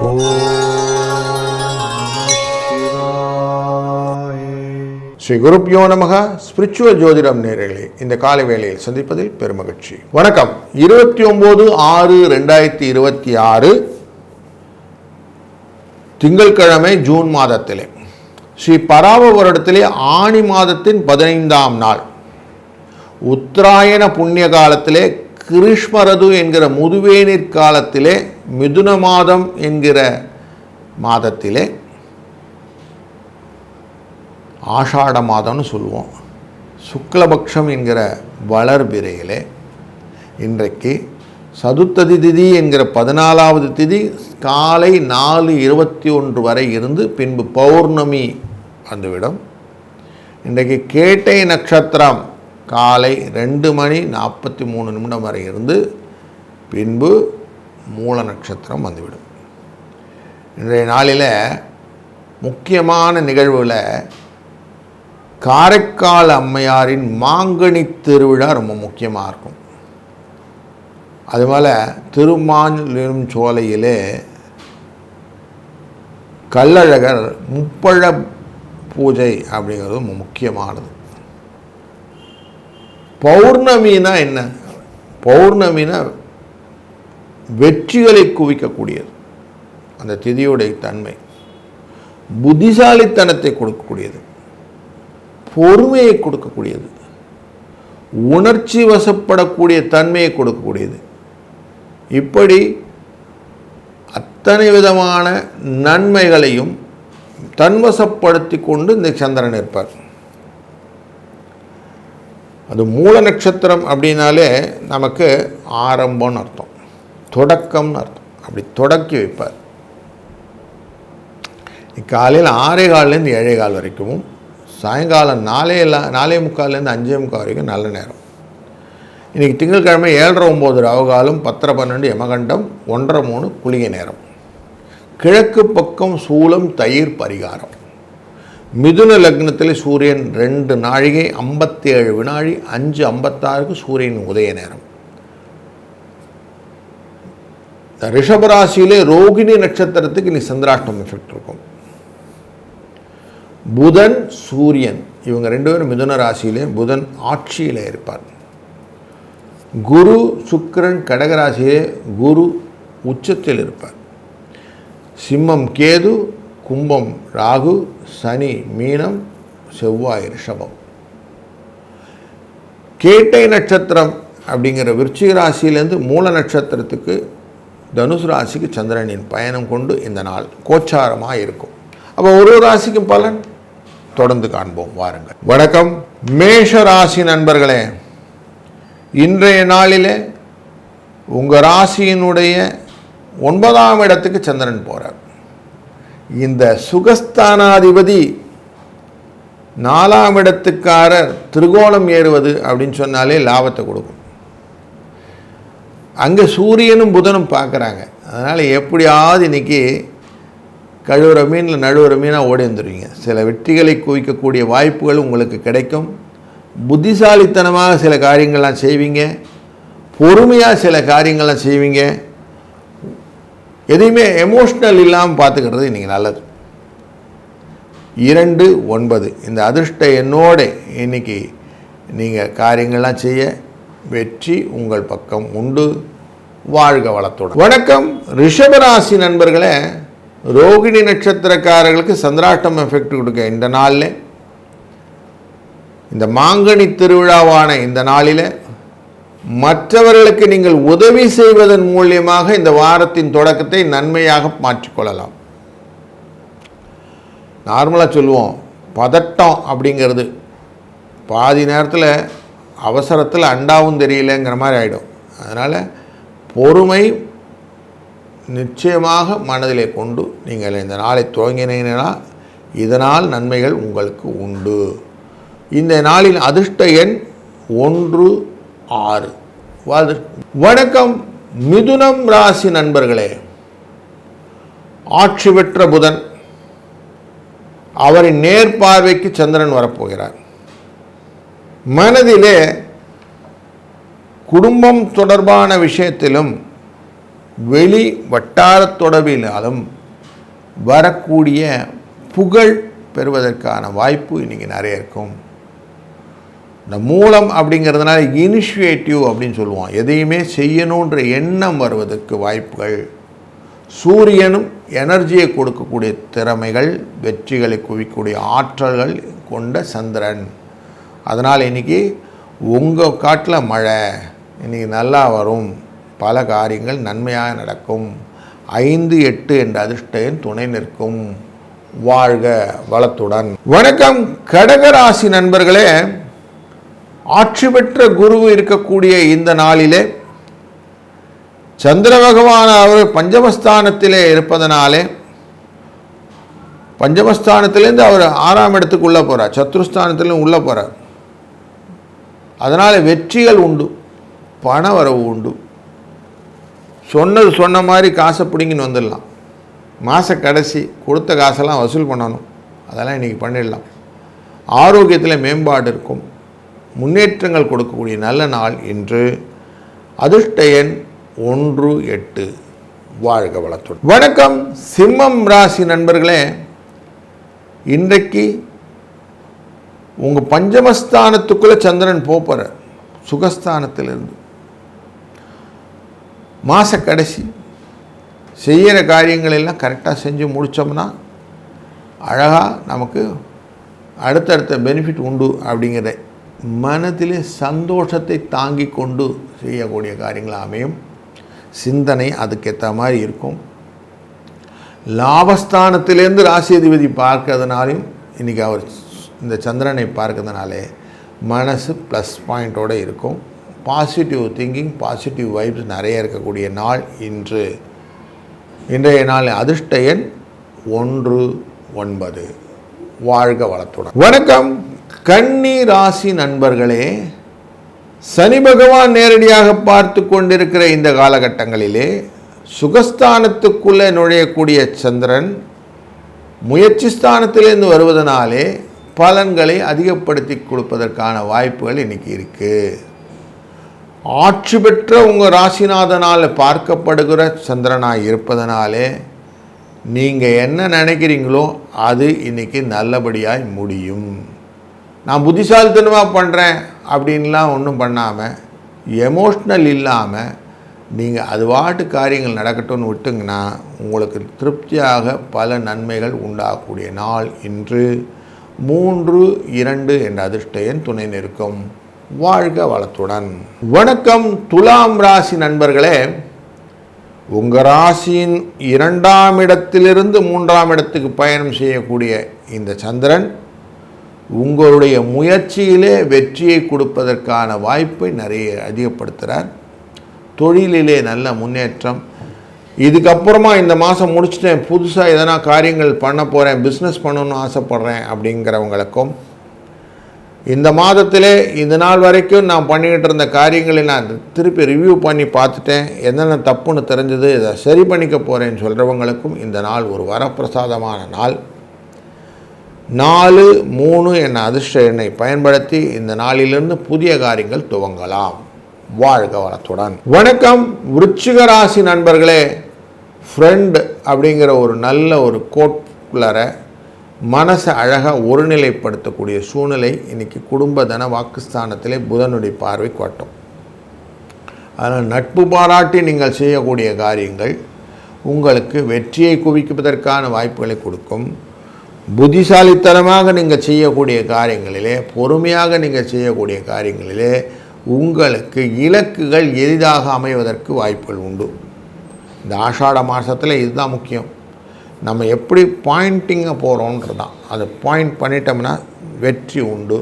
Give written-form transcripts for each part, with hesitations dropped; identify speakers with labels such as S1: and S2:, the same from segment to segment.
S1: ஸ்ரீ குருப்யோ நமக. ஸ்பிரிச்சுவல் ஜோதிடம் நேயர்களே, இந்த காலை வேளையில் சந்திப்பதில் பெருமகிழ்ச்சி. வணக்கம். 29/6/2026 திங்கட்கிழமை, ஜூன் மாதத்திலே ஸ்ரீ பராவ வருடத்திலே ஆணி மாதத்தின் 15ஆம் நாள், உத்தராயண புண்ணிய காலத்திலே, கிருஷ்மரது என்கிற முதுவேநீர் காலத்திலே, மிதுன மாதம் என்கிற மாதத்திலே, ஆஷாட மாதம்னு சொல்லுவோம், சுக்லபக்ஷம் என்கிற வளர்பிறையிலே இன்றைக்கு சதுர்த்ததி திதி என்கிற 14வது திதி காலை 4:21 வரை இருந்து பின்பு பௌர்ணமி வந்துவிடும். இன்றைக்கு கேட்டை நட்சத்திரம் காலை 2:43 வரை இருந்து பின்பு மூல நட்சத்திரம் வந்துவிடும். இன்றைய நாளில் முக்கியமான நிகழ்வில் காரைக்கால் அம்மையாரின் மாங்கனி திருவிழா ரொம்ப முக்கியமாக இருக்கும். அதுபோல் திருமாலிரும் சோலையிலே கள்ளழகர் முப்பழ பூஜை அப்படிங்கிறது ரொம்ப முக்கியமானது. பௌர்ணமினா என்ன? பௌர்ணமினா வெற்றிகளை குவிக்கக்கூடியது. அந்த திதியுடைய தன்மை புத்திசாலித்தனத்தை கொடுக்கக்கூடியது, பொறுமையை கொடுக்கக்கூடியது, உணர்ச்சி வசப்படக்கூடிய தன்மையை கொடுக்கக்கூடியது. இப்படி அத்தனை விதமான நன்மைகளையும் தன்வசப்படுத்தி கொண்டு இந்த சந்திரன் இருப்பார். அது மூல நட்சத்திரம் அப்படின்னாலே நமக்கு ஆரம்பம்னு அர்த்தம், தொடக்கம்னு அர்த்தம். அப்படி தொடக்கி வைப்பார். காலையில் 6:15 7:15 வரைக்கும், சாயங்காலம் 4:45 5:45 வரைக்கும் நல்ல நேரம். இன்றைக்கி திங்கட்கிழமை 7:30 ராவுகாலம், 10:12 யமகண்டம், 1:30 குளிகை நேரம். கிழக்கு பக்கம் சூலம், தயிர் பரிகாரம். மிதுன லக்னத்தில் சூரியன் 2 நாழிகை 57 வினாடி 5:56 சூரியன் உதய நேரம். ரிஷபராசியிலே ரோகிணி நட்சத்திரத்துக்கு இனி சந்திராஷ்டம் எஃபெக்ட் இருக்கும். புதன் சூரியன் இவங்க 2 பேரும் மிதுன ராசியிலே, புதன் ஆட்சியில் இருப்பார். குரு சுக்கிரன் கடகராசியிலே, குரு உச்சத்தில் இருப்பார். சிம்மம் கேது, கும்பம் ராகு, சனி மீனம், செவ்வாய் ரிஷபம். கேட்டை நட்சத்திரம் அப்படிங்கிற விருச்சிக ராசியிலேருந்து மூல நட்சத்திரத்துக்கு தனுசு ராசிக்கு சந்திரனின் பயணம் கொண்டு இந்த நாள் கோச்சாரமாக இருக்கும். அப்போ ஒரு ராசிக்கும் பலன் தொடர்ந்து காண்போம், வாருங்கள். வணக்கம். மேஷ ராசி நண்பர்களே, இன்றைய நாளிலே உங்கள் ராசியினுடைய 9ஆம் இடத்துக்கு சந்திரன் போகிறார். இந்த சுகஸ்தானாதிபதி 4ஆம் இடத்துக்காரர் திரிகோணம் ஏறுவது அப்படின்னு சொன்னாலே லாபத்தை கொடுக்கும். அங்கே சூரியனும் புதனும் பார்க்குறாங்க. அதனால் எப்படியாவது இன்றைக்கி கழுவுற மீனில் நழுவுற மீனாக ஓடி வந்துடுவீங்க. சில வெற்றிகளை குவிக்கக்கூடிய வாய்ப்புகள் உங்களுக்கு கிடைக்கும். புத்திசாலித்தனமாக சில காரியங்கள்லாம் செய்வீங்க, பொறுமையாக சில காரியங்கள்லாம் செய்வீங்க. எதையுமே எமோஷ்னல் இல்லாமல் பார்த்துக்கிறது இன்றைக்கி நல்லது. 2 9 இந்த அதிர்ஷ்ட எண்ணோட இன்றைக்கி நீங்கள் காரியங்கள்லாம் செய்ய வெற்றி உங்கள் பக்கம் உண்டு. வாழ்க வளத்தோடு. வணக்கம். ரிஷபராசி நண்பர்களே, ரோகிணி நட்சத்திரக்காரர்களுக்கு சந்திராஷ்டம் எஃபெக்ட் கொடுக்க இந்த நாளில், இந்த மாங்கனி திருவிழாவான இந்த நாளில் மற்றவர்களுக்கு நீங்கள் உதவி செய்வதன் மூலியமாக இந்த வாரத்தின் தொடக்கத்தை நன்மையாக மாற்றிக்கொள்ளலாம். நார்மலாக சொல்லுவோம், பதட்டம் அப்படிங்கிறது பாதி நேரத்தில் அவசரத்தில் அண்டாவும் தெரியலங்கிற மாதிரி ஆகிடும். அதனால் பொறுமை நிச்சயமாக மனதிலே கொண்டு நீங்கள் இந்த நாளை துவங்கினீங்கன்னா இதனால் நன்மைகள் உங்களுக்கு உண்டு. இந்த நாளின் அதிர்ஷ்ட எண் 1 6. வணக்கம். மிதுனம் ராசி நண்பர்களே, ஆட்சி பெற்ற புதன், அவரின் நேர்பார்வைக்கு சந்திரன் வரப்போகிறார். மனதிலே குடும்பம் தொடர்பான விஷயத்திலும் வெளி வட்டார தொடர்பினாலும் வரக்கூடிய புகழ் பெறுவதற்கான வாய்ப்பு இன்றைக்கி நிறைய இருக்கும். இந்த மூலம் அப்படிங்கிறதுனால இனிஷியேட்டிவ் அப்படின்னு சொல்லுவோம். எதையுமே செய்யணுன்ற எண்ணம் வருவதற்கு வாய்ப்புகள். சூரியனும் எனர்ஜியை கொடுக்கக்கூடிய திறமைகள், வெற்றிகளை குவிக்கக்கூடிய ஆற்றல்கள் கொண்ட சந்திரன். அதனால் இன்றைக்கி உங்கள் காட்டில் மழை இன்றைக்கி நல்லா வரும், பல காரியங்கள் நன்மையாக நடக்கும். 5, 8 என்ற அதிர்ஷ்டம் துணை நிற்கும். வாழ்க வளத்துடன். வணக்கம் கடகராசி நண்பர்களே. ஆட்சி பெற்ற குரு இருக்கக்கூடிய இந்த நாளிலே சந்திர பகவான் அவர் பஞ்சமஸ்தானத்திலே இருப்பதனாலே, பஞ்சமஸ்தானத்திலேருந்து அவர் 6ஆம் இடத்துக்கு உள்ளே போகிறார், சத்ருஸ்தானத்திலும் உள்ளே போகிறார். அதனால் வெற்றிகள் உண்டு, பண வரவு உண்டு. சொன்ன மாதிரி காசை பிடிங்கின்னு வந்துடலாம். மாத கடைசி கொடுத்த காசெல்லாம் வசூல் பண்ணணும், அதெல்லாம் இன்றைக்கி பண்ணிடலாம். ஆரோக்கியத்தில் மேம்பாடு இருக்கும். முன்னேற்றங்கள் கொடுக்கக்கூடிய நல்ல நாள் இன்று. அதிர்ஷ்ட எண் 1, 8. வாழ்க வளத்துடன். வணக்கம் சிம்மம் ராசி நண்பர்களே. இன்றைக்கு உங்கள் பஞ்சமஸ்தானத்துக்குள்ளே சந்திரன் போகிற சுகஸ்தானத்திலிருந்து மாத கடைசி செய்கிற காரியங்கள் எல்லாம் கரெக்டாக செஞ்சு முடித்தோம்னா அழகாக நமக்கு அடுத்தடுத்த பெனிஃபிட் உண்டு அப்படிங்கிற மனதிலே சந்தோஷத்தை தாங்கி கொண்டு செய்யக்கூடிய காரியங்கள் அமையும். சிந்தனை அதுக்கேற்ற மாதிரி இருக்கும். லாபஸ்தானத்திலேருந்து ராசி அதிபதி பார்க்கறதுனாலையும் இன்றைக்கி அவர் இந்த சந்திரனை பார்க்கறதுனாலே மனசு ப்ளஸ் பாயிண்டோடு இருக்கும். பாசிட்டிவ் திங்கிங், பாசிட்டிவ் வைப்ஸ் நிறைய இருக்கக்கூடிய நாள் இன்று. இன்றைய நாள் அதிர்ஷ்ட எண் 1, 9. வாழ்க வளத்துடன். வணக்கம் கன்னி ராசி நண்பர்களே. சனி பகவான் நேரடியாக பார்த்து கொண்டிருக்கிற இந்த காலகட்டங்களிலே சுகஸ்தானத்துக்குள்ளே நுழையக்கூடிய சந்திரன் முயற்சி ஸ்தானத்திலிருந்து வருவதனாலே பலன்களை அதிகப்படுத்தி கொடுப்பதற்கான வாய்ப்புகள் இன்றைக்கி இருக்குது. ஆட்சி பெற்ற உங்கள் ராசிநாதனால் பார்க்கப்படுகிற சந்திரனாக இருப்பதனாலே நீங்கள் என்ன நினைக்கிறீங்களோ அது இன்றைக்கி நல்லபடியாக முடியும். நான் புத்திசாலித்தனமாக பண்ணுறேன் அப்படின்லாம் ஒன்றும் பண்ணாமல், எமோஷ்னல் இல்லாமல் நீங்கள் அது வாட்டு காரியங்கள் நடக்கட்டும்னு விட்டுங்கன்னா உங்களுக்கு திருப்தியாக பல நன்மைகள் உண்டாகக்கூடிய நாள் இன்று. 3, 2 என்ற அதிர்ஷ்ட எண் துணை நிற்கும். வாழ்க வளத்துடன். வணக்கம் துலாம் ராசி நண்பர்களே. உங்கள் ராசியின் 2ஆம் இடத்திலிருந்து 3ஆம் இடத்துக்கு பயணம் செய்யக்கூடிய இந்த சந்திரன் உங்களுடைய முயற்சியிலே வெற்றியை கொடுப்பதற்கான வாய்ப்பை நிறைய அதிகப்படுத்துகிறார். தொழிலிலே நல்ல முன்னேற்றம். இதுக்கப்புறமா இந்த மாதம் முடிச்சுட்டேன், புதுசாக எதனா காரியங்கள் பண்ண போகிறேன், பிஸ்னஸ் பண்ணணும்னு ஆசைப்பட்றேன் அப்படிங்கிறவங்களுக்கும் இந்த மாதத்திலே இந்த நாள் வரைக்கும் நான் பண்ணிக்கிட்டு இருந்த காரியங்களை நான் திருப்பி ரிவ்யூ பண்ணி பார்த்துட்டேன், என்னென்ன தப்புன்னு தெரிஞ்சது, இதை சரி பண்ணிக்க போகிறேன்னு சொல்கிறவங்களுக்கும் இந்த நாள் ஒரு வரப்பிரசாதமான நாள். 4, 3 என்ற அதிர்ஷ்ட எண்ணை பயன்படுத்தி இந்த நாளிலிருந்து புதிய காரியங்கள் துவங்கலாம். வாழ்க வளத்துடன். வணக்கம் விருச்சிக ராசி நண்பர்களே. ஃப்ரெண்ட் அப்படிங்கிற ஒரு நல்ல ஒரு கோட்குள்ளர மனசை அழகாக ஒருநிலைப்படுத்தக்கூடிய சூழ்நிலை இன்றைக்கி குடும்ப தன வாக்குஸ்தானத்திலே புதனுடைய பார்வை காட்டும். அதனால் நட்பு பாராட்டி நீங்கள் செய்யக்கூடிய காரியங்கள் உங்களுக்கு வெற்றியை குவிப்பதற்கான வாய்ப்புகளை கொடுக்கும். புத்திசாலித்தனமாக நீங்கள் செய்யக்கூடிய காரியங்களிலே, பொறுமையாக நீங்கள் செய்யக்கூடிய காரியங்களிலே உங்களுக்கு இலக்குகள் எளிதாக அமைவதற்கு வாய்ப்புகள் உண்டு. இந்த ஆஷாட மாதத்தில் இதுதான் முக்கியம். நம்ம எப்படி பாயிண்டிங்காக போகிறோன்றது தான். அதை பாயிண்ட் பண்ணிட்டோம்னா வெற்றி உண்டு.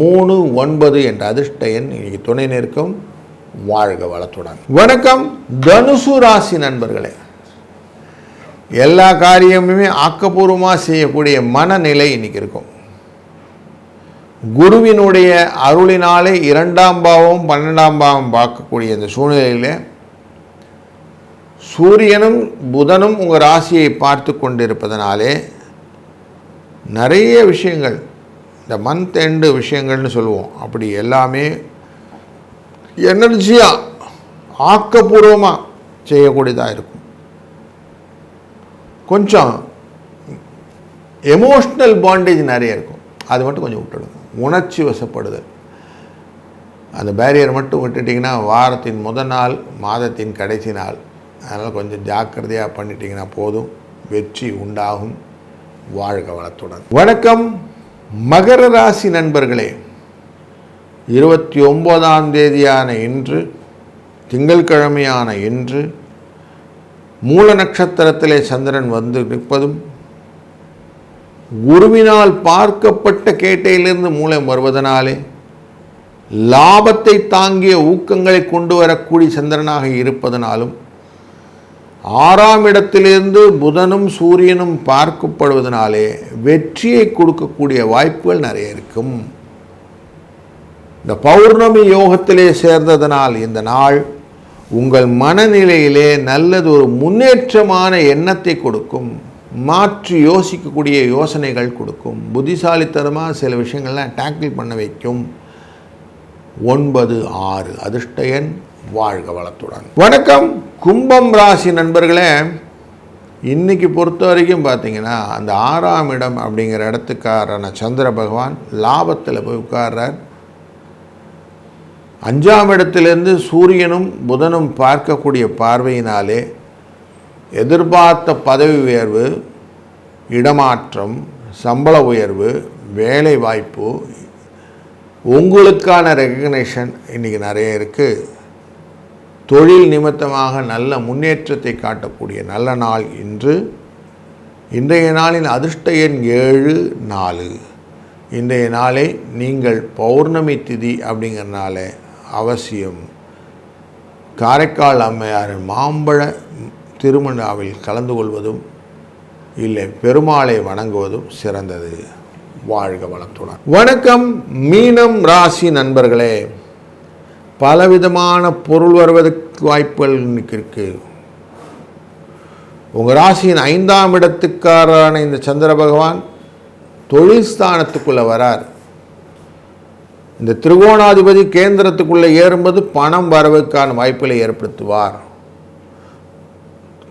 S1: 3, 9 என்ற அதிர்ஷ்ட எண் இன்றைக்கி துணை நிற்கும். வாழ்க வளத்துடன். வணக்கம் தனுசு ராசி நண்பர்களே. எல்லா காரியமுமே ஆக்கப்பூர்வமாக செய்யக்கூடிய மனநிலை இன்றைக்கி இருக்கும். குருவினுடைய அருளினாலே 2ஆம் பாவம் 12ஆம் பாவம் பார்க்கக்கூடிய இந்த சூழ்நிலையில் சூரியனும் புதனும் உங்கள் ராசியை பார்த்து கொண்டிருப்பதனாலே நிறைய விஷயங்கள், இந்த மந்த் எண்டு விஷயங்கள்னு சொல்லுவோம், அப்படி எல்லாமே எனர்ஜியாக ஆக்கப்பூர்வமாக செய்யக்கூடியதாக இருக்கும். கொஞ்சம் எமோஷ்னல் பாண்டேஜ் நிறைய இருக்கும், அது மட்டும் கொஞ்சம் விட்டுடுங்க. உணர்ச்சி வசப்படுதல், அந்த பேரியர் மட்டும் விட்டுட்டிங்கன்னா வாரத்தின் முதல் நாள், மாதத்தின் கடைசி நாள், அதனால் கொஞ்சம் ஜாக்கிரதையாக பண்ணிட்டீங்கன்னா போதும், வெற்றி உண்டாகும். வாழ்க வளத்துடன். வணக்கம் மகர ராசி நண்பர்களே. 29ஆம் தேதியான இன்று, திங்கட்கிழமையான இன்று, மூல நட்சத்திரத்திலே சந்திரன் வந்து நிற்பதும், குருவினால் பார்க்கப்பட்ட கேட்டையிலிருந்து மூலம் வருவதனாலே லாபத்தை தாங்கிய ஊக்கங்களை கொண்டு வரக்கூடிய சந்திரனாக இருப்பதனாலும், 6ஆம் இடத்திலிருந்து புதனும் சூரியனும் பார்க்கப்படுவதனாலே வெற்றியை கொடுக்கக்கூடிய வாய்ப்புகள் நிறைய இருக்கும். இந்த பௌர்ணமி யோகத்திலே சேர்ந்ததனால் இந்த நாள் உங்கள் மனநிலையிலே நல்லது ஒரு முன்னேற்றமான எண்ணத்தை கொடுக்கும், மாற்றி யோசிக்கக்கூடிய யோசனைகள் கொடுக்கும், புத்திசாலித்தனமாக சில விஷயங்கள்லாம் டேக்கிள் பண்ண வைக்கும். 9-6 அதிர்ஷ்ட எண். வாழ்க வளத்துடன். வணக்கம் கும்பம் ராசி நண்பர்களே. இன்னைக்கு பொறுத்த வரைக்கும் பார்த்தீங்கன்னா, அந்த 6ஆம் இடம் அப்படிங்கிற இடத்துக்காரன சந்திர பகவான் லாபத்தில் போய் உட்கார்றார். 5ஆம் இடத்திலிருந்து சூரியனும் புதனும் பார்க்கக்கூடிய பார்வையினாலே எதிர்பார்த்த பதவி உயர்வு, இடமாற்றம், சம்பள உயர்வு, வேலை வாய்ப்பு, உங்களுக்கான ரெகக்னேஷன் இன்றைக்கி நிறைய இருக்குது. தொழில் நிமித்தமாக நல்ல முன்னேற்றத்தை காட்டக்கூடிய நல்ல நாள் இன்று. இன்றைய நாளின் அதிர்ஷ்ட எண் 7-4. இன்றைய நாளை நீங்கள் பௌர்ணமி திதி அப்படிங்கிறனால அவசியம் காரைக்கால் அம்மையாரின் மாம்பழ திருமணாவில் கலந்து கொள்வதும் இல்லை பெருமாளை வணங்குவதும் சிறந்தது. வாழ்க வளத்துடன். வணக்கம் மீனம் ராசி நண்பர்களே. பலவிதமான பொருள் வருவதற்கு வாய்ப்புகள் இருக்கு. உங்கள் ராசியின் 5ஆம் இடத்துக்காரான இந்த சந்திர பகவான் தொழில் ஸ்தானத்துக்குள்ளே வரார். இந்த திரிகோணாதிபதி கேந்திரத்துக்குள்ளே ஏறும்போது பணம் வரவுக்கான வாய்ப்புகளை ஏற்படுத்துவார்.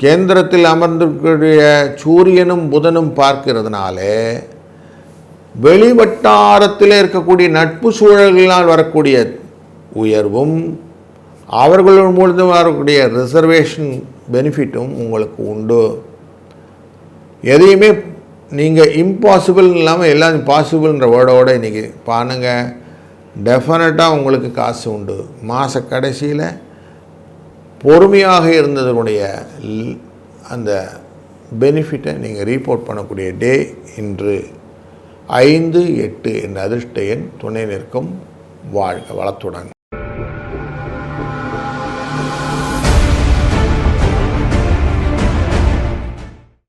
S1: கேந்திரத்தில் அமர்ந்திருக்கக்கூடிய சூரியனும் புதனும் பார்க்கிறதுனாலே வெளிவட்டாரத்தில் இருக்கக்கூடிய நட்பு சூழல்களால் வரக்கூடிய உயர்வும், அவர்கள் மூலம் வரக்கூடிய ரிசர்வேஷன் பெனிஃபிட்டும் உங்களுக்கு உண்டு. எதையுமே நீங்கள் இம்பாசிபிள் இல்லாமல் எல்லாம் பாசிபிள்ன்ற வேர்டோடு இன்றைக்கி பாருங்கள். டெஃபினட்டாக உங்களுக்கு காசு உண்டு. மாத கடைசியில் பொறுமையாக இருந்ததனுடைய அந்த பெனிஃபிட்டை நீங்கள் ரீபோர்ட் பண்ணக்கூடிய டே இன்று. 5-8 என்ற அதிர்ஷ்ட எண் துணை நிற்கும். வாழ்க வளத்துடன்.